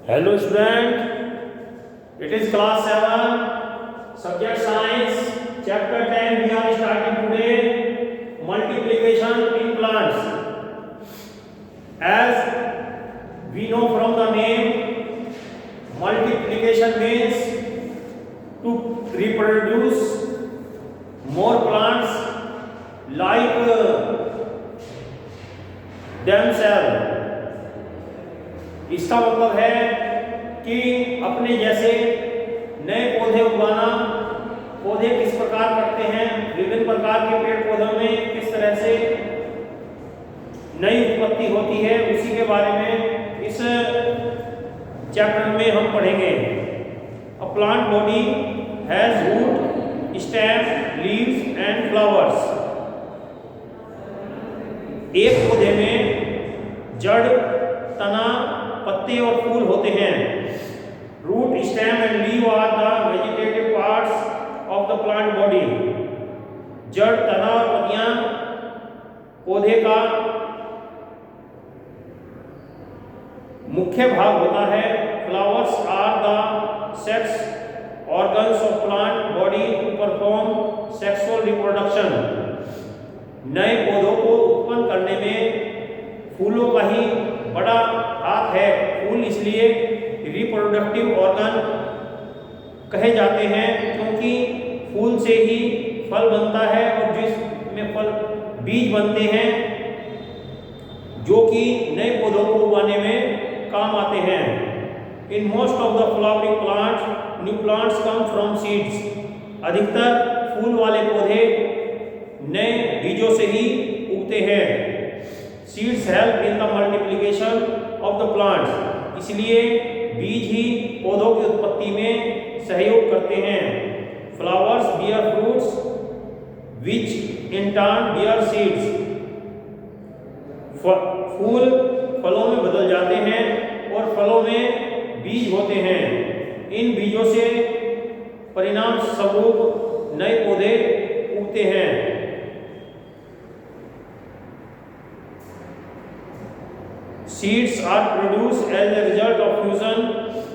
Hello student, it is class 7, subject science, chapter 10. We are starting today multiplication in plants. As we know from the name, multiplication means to reproduce more plants like themselves. इसका मतलब है कि अपने जैसे नए पौधे उगाना। पौधे किस प्रकार करते हैं, विभिन्न प्रकार के पेड़ पौधों में किस तरह से नई उत्पत्ति होती है, उसी के बारे में इस चैप्टर में हम पढ़ेंगे। A plant body has root, stem, leaves and flowers. एक पौधे में जड़, तना, पत्ते और फूल होते हैं। Root, stem and leave are the vegetative parts of the plant body. जड़, तना और पत्तियां पौधे का मुख्य भाग होता है। Flowers are the sex organs of plant body to perform sexual reproduction. नए पौधों को उत्पन्न करने में फूलों का ही बड़ा हाथ है। फूल इसलिए रिप्रोडक्टिव ऑर्गन कहे जाते हैं क्योंकि फूल से ही फल बनता है और जिसमें फल बीज बनते हैं जो कि नए पौधों को उगाने में काम आते हैं। In most of the flowering plants, new plants come from seeds. अधिकतर फूल वाले पौधे नए बीजों से ही उगते हैं। Seeds help in the multiplication of the plants. इसलिए बीज ही पौधों की उत्पत्ति में सहयोग करते हैं। Flowers bear fruits which in turn bear seeds. फूल फलों में बदल जाते हैं और फलों में बीज होते हैं। इन बीजों से परिणाम स्वरूप नए पौधे उगते हैं। Seeds are produced as a result of fusion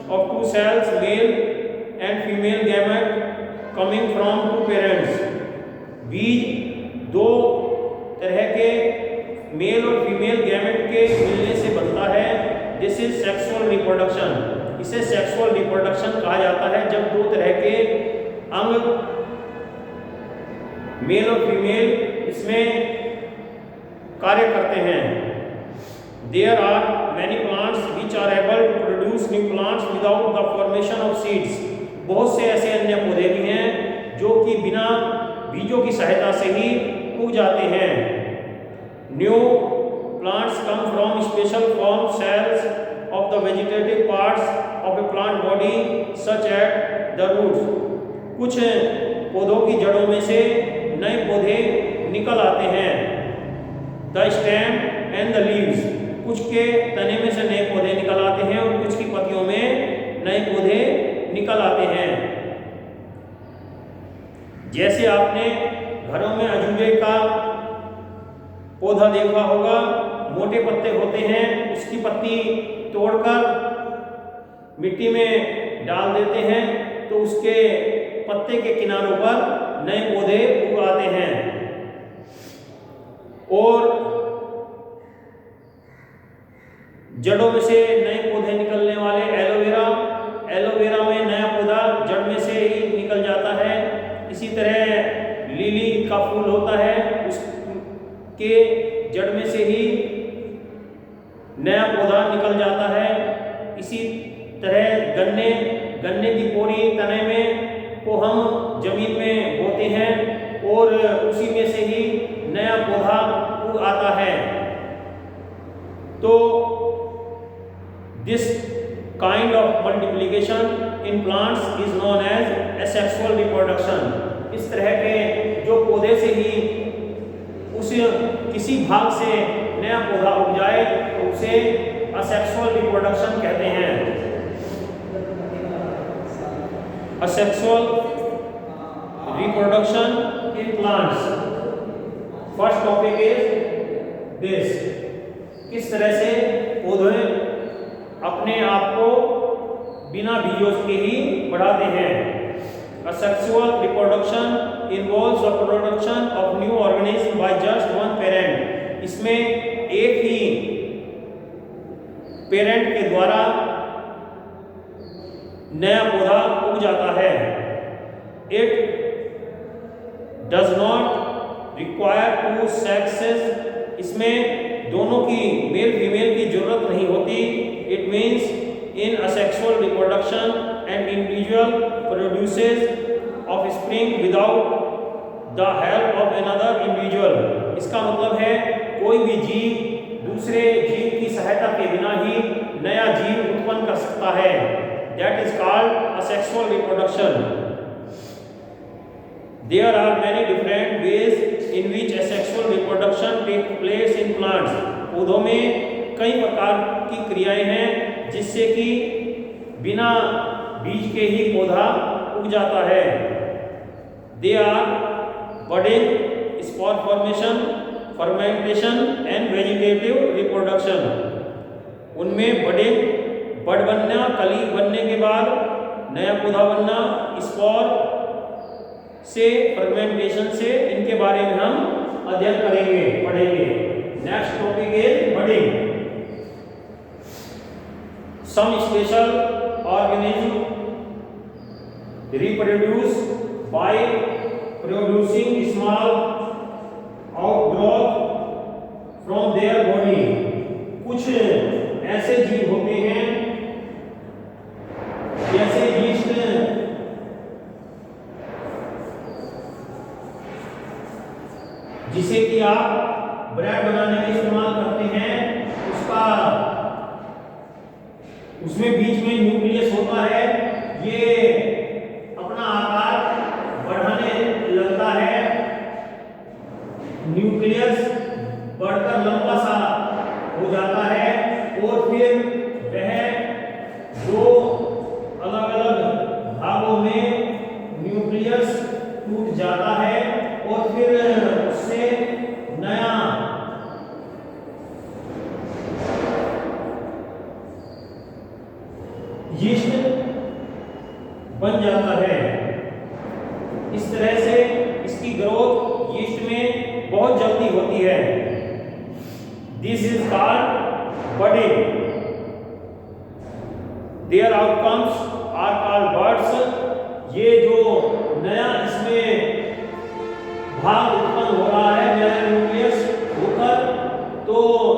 of two cells, male and female gamete coming from two parents. बीज दो तरह के मेल और फीमेल गैमेट के मिलने से बनता है। This is sexual reproduction. इसे सेक्सुअल रिप्रोडक्शन कहा जाता है जब दो तरह के अंग मेल और फीमेल इसमें कार्य करते हैं। There are many plants which are able to produce new plants without the formation of seeds. बहुत से ऐसे अन्य पौधे भी हैं जो कि बिना बीजों की सहायता से ही उग जाते हैं। New plants come from special form cells of the vegetative parts of a plant body such as the roots. कुछ पौधों की जड़ों में से नए पौधे निकल आते हैं। The stem and the leaves. कुछ के तने में से नए पौधे निकल आते हैं और कुछ की पत्तियों में नए पौधे निकल आते हैं। जैसे आपने घरों में अजूबे का पौधा देखा होगा, मोटे पत्ते होते हैं, उसकी पत्ती तोड़कर मिट्टी में डाल देते हैं तो उसके पत्ते के किनारों पर नए पौधे उग आते हैं। और जड़ों में से नए पौधे निकलने वाले एलोवेरा, एलोवेरा में नया पौधा जड़ में से ही निकल जाता है। इसी तरह लिली का फूल होता है, उसके जड़ में से ही नया पौधा निकल जाता है। इसी तरह गन्ने की पोरी तने में को हम जमीन में बोते हैं और उसी में से ही नया पौधा उग आता है। तो This kind of multiplication in plants is known as asexual reproduction. इस तरह के जो पौधे से ही उस किसी भाग से नया पौधा उग जाए तो उसे asexual reproduction कहते हैं। Asexual reproduction in plants. First topic is this. किस तरह से पौधे अपने आप को बढ़ाते हैं। Asexual reproduction involves the production of new organism by just one parent. इसमें एक ही पेरेंट के द्वारा नया पौधा उग जाता है। It does not require two sexes. इसमें दोनों की मेल फीमेल की जरूरत नहीं होती। It means in asexual reproduction an individual produces offspring without the help of another individual. इसका मतलब है कोई भी जीव दूसरे जीव की सहायता के बिना ही नया जीव उत्पन्न कर सकता है। That is called asexual reproduction. There are many different ways in which asexual reproduction takes place in plants. पौधों में कई प्रकार की क्रियाएं हैं जिससे कि बिना बीज के ही पौधा उग जाता है। They are budding, spore formation, fermentation and vegetative reproduction. उनमें budding, बड बनना, कली बनने के बाद नया पौधा बनना, स्पोर से, फर्मेंटेशन से, इनके बारे में हम अध्ययन करेंगे, पढ़ेंगे। Next topic is budding. Some special organisms reproduce by producing small outgrowth from their body. कुछ ऐसे जीव होते हैं जैसे यीस्ट, जिसे कि आप ब्रेड बनाने में इस्तेमाल करते हैं, उसमें बीच में न्यूक्लियस होता है। ये अपना आकार बढ़ाने लगता है, न्यूक्लियस बढ़कर लंबा सा हो जाता है और फिर वह दो अलग अलग भागों में न्यूक्लियस टूट जाता है और फिर उससे नया यीस्ट बन जाता है। इस तरह से इसकी ग्रोथ यीस्ट में बहुत जल्दी होती है। This is called budding. Their outcomes are called birds. ये जो नया इसमें भाग उत्पन्न हो रहा है, नया न्यूक्लियस होकर, तो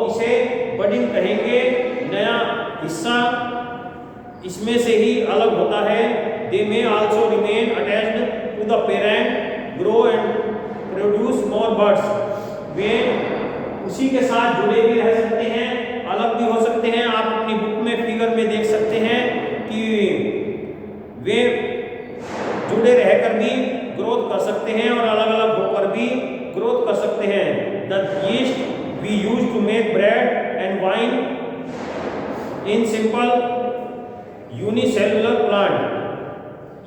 इसे बडिंग कहेंगे। नया हिस्सा इसमें से ही अलग होता है। They may also remain attached to the parent, grow and produce more birds. वे उसी के साथ जुड़े भी रह सकते हैं, अलग भी हो सकते हैं। आप अपनी बुक में फिगर में देख सकते हैं कि वे जुड़े रहकर भी ग्रोथ कर सकते हैं और अलग अलग होकर भी ग्रोथ कर सकते हैं। The yeast we use to make bread and wine in simple unicellular plant.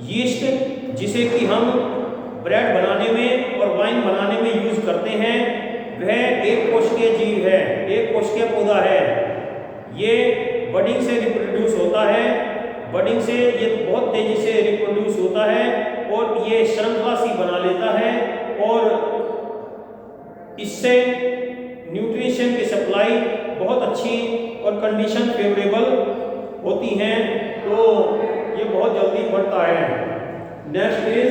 Yeast जिसे कि हम ब्रेड बनाने में और वाइन बनाने में यूज करते हैं, वह एक कोशिकीय जीव है, एक कोशिकीय पौधा है। ये बडिंग से रिप्रोड्यूस होता है। बडिंग से ये बहुत तेजी से रिप्रोड्यूस होता है और ये श्रृंखला सी बना लेता है और इससे न्यूट्रिशन की सप्लाई बहुत अच्छी और कंडीशन फेवरेबल होती हैं, तो ये बहुत जल्दी बढ़ता है। Next is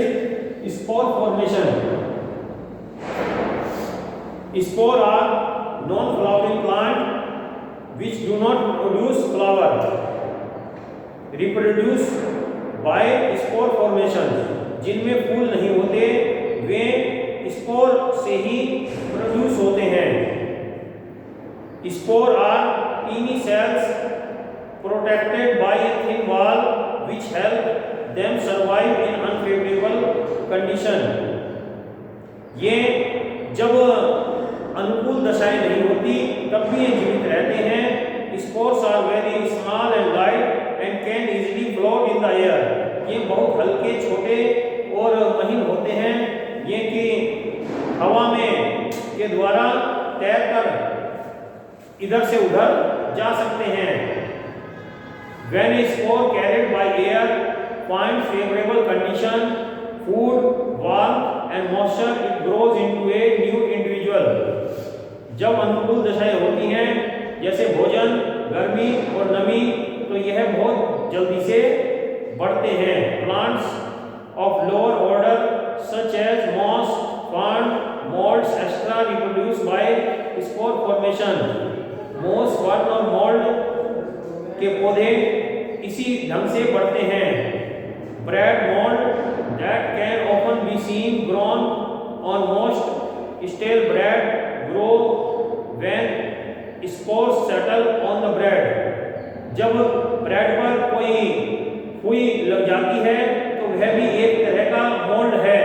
spore formation. Spore are non flowering plant which do not produce flower, reproduce by spore formation. जिनमें फूल नहीं होते, वे स्पोर से ही प्रोड्यूस होते हैं। Spore are tiny cells protected by a thin wall which help them survive in unfavorable condition. ये जब अनुकूल दशाएं नहीं होती तब भी ये जीवित रहते हैं। Spores are very small and light and can easily float in the air. ये बहुत हल्के, छोटे और महीन होते हैं। ये कि हवा में के द्वारा तैरकर इधर से उधर जा सकते हैं। When a spore carried by air finds favorable condition, food, warmth and moisture, it grows into a new individual. जब अनुकूल दशाएं होती हैं जैसे भोजन, गर्मी और नमी, तो यह बहुत जल्दी से बढ़ते हैं. Plants of lower order such as moss, fern, molds, etc. reproduce by spore formation. मोस, फर्न और मोल्ड के पौधे इसी ढंग से बढ़ते हैं. Bread mould that can often be seen grown on most stale bread grow when spores settle on the bread. जब ब्रेड पर कोई हुई लग जाती है तो वह भी एक तरह का मोल्ड है.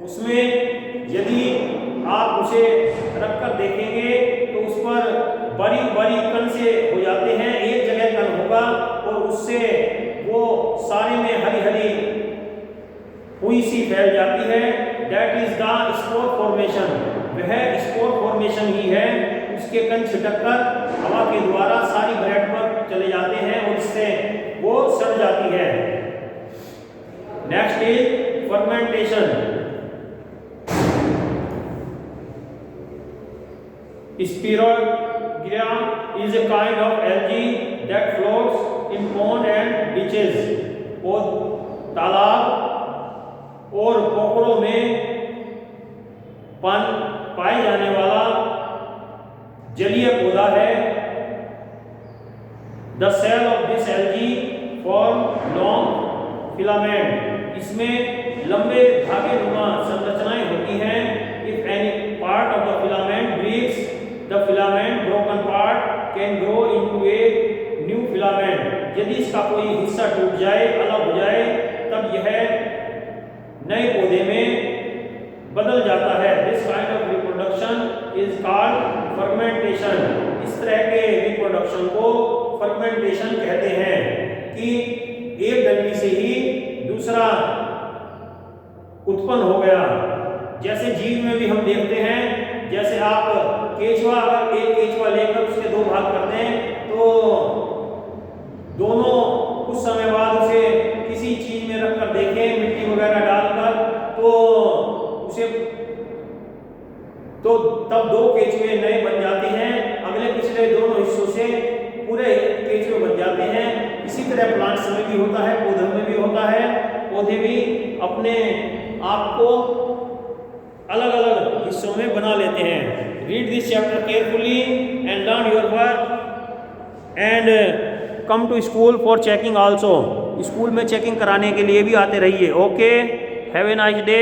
उसमें यदि आप उसे रखकर देखेंगे तो उस पर बारीक बारीक कण से हो जाते हैं. एक जगह कण होगा और उससे वो सारे में हरी हरी हुई सी फैल जाती है. That is the spore formation. वह स्पोर फॉर्मेशन ही है. उसके कण छिटक कर हवा के द्वारा सारी ब्रेड पर चले जाते हैं और इससे वो सड़ जाती है. Next is fermentation. Spirogyra is a kind of algae that floats in pond and ditches. और तालाब और पोखरों में पाए जाने वाला जलीय पौधा है. The cell of this algae form long filament. इसमें लंबे धागे नुमा संरचनाएं होती हैं. If any part of the filament breaks, the filament broken part can grow into a new filament. यदि इसका कोई हिस्सा टूट जाए, अलग हो जाए, तब यह नए पौधे में बदल जाता है. This kind of reproduction is called fermentation. इस तरह के रिप्रोडक्शन को फर्मेंटेशन कहते हैं कि एक डंडी से ही दूसरा उत्पन्न हो गया. जैसे जीव में भी हम देखते हैं, जैसे आप केचुआ, अगर एक केचुआ लेकर उसके दो भाग करते हैं तो दोनों कुछ समय बाद उसे किसी चीज में रखकर देखें, मिट्टी वगैरह डालकर, तो उसे तो तब दो केचुए नए बन जाते हैं. अगले पिछले दोनों हिस्सों से पूरे केचुए बन जाते हैं. इसी तरह प्लांट्स में भी होता है, पौधों में भी होता है. पौधे भी अपने आप को अलग अलग हिस्सों में बना लेते हैं. Read this chapter carefully and learn your work and come to school for checking also. School में चेकिंग कराने के लिए भी आते रहिए. Okay, have a nice day.